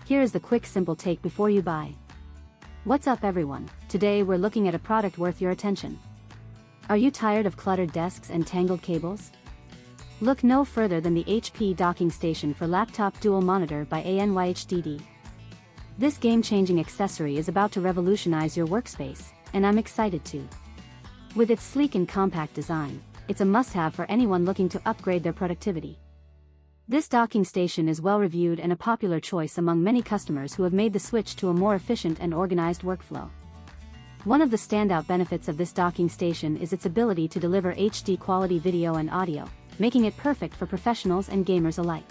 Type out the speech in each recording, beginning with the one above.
Here is the quick simple take before you buy. What's up everyone, today we're looking at a product worth your attention. Are you tired of cluttered desks and tangled cables? Look no further than the HP docking station for laptop dual monitor by ANYHDD. This game-changing accessory is about to revolutionize your workspace, and I'm excited to. With its sleek and compact design, it's a must-have for anyone looking to upgrade their productivity. This docking station is well-reviewed and a popular choice among many customers who have made the switch to a more efficient and organized workflow. One of the standout benefits of this docking station is its ability to deliver HD quality video and audio, making it perfect for professionals and gamers alike.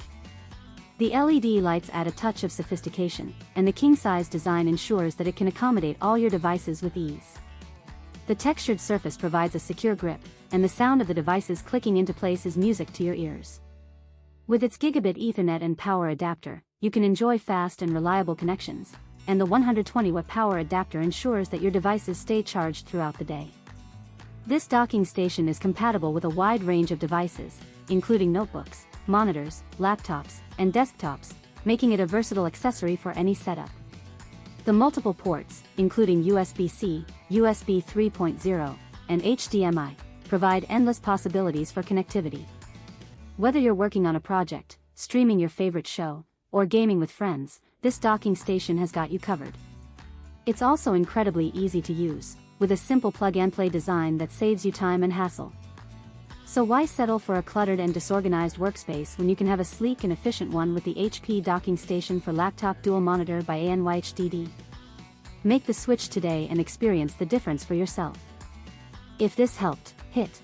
The LED lights add a touch of sophistication, and the king-size design ensures that it can accommodate all your devices with ease. The textured surface provides a secure grip, and the sound of the devices clicking into place is music to your ears. With its gigabit Ethernet and power adapter, you can enjoy fast and reliable connections, and the 120-watt power adapter ensures that your devices stay charged throughout the day. This docking station is compatible with a wide range of devices, including notebooks, monitors, laptops, and desktops, making it a versatile accessory for any setup. The multiple ports, including USB-C, USB 3.0, and HDMI, provide endless possibilities for connectivity. Whether you're working on a project, streaming your favorite show, or gaming with friends, this docking station has got you covered. It's also incredibly easy to use, with a simple plug-and-play design that saves you time and hassle. So why settle for a cluttered and disorganized workspace when you can have a sleek and efficient one with the HP docking station for laptop dual monitor by ANYHDD? Make the switch today and experience the difference for yourself. If this helped, hit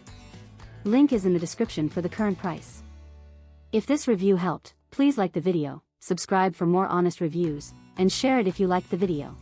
link is in the description for the current price. If this review helped, please like the video, subscribe for more honest reviews, and share it if you liked the video.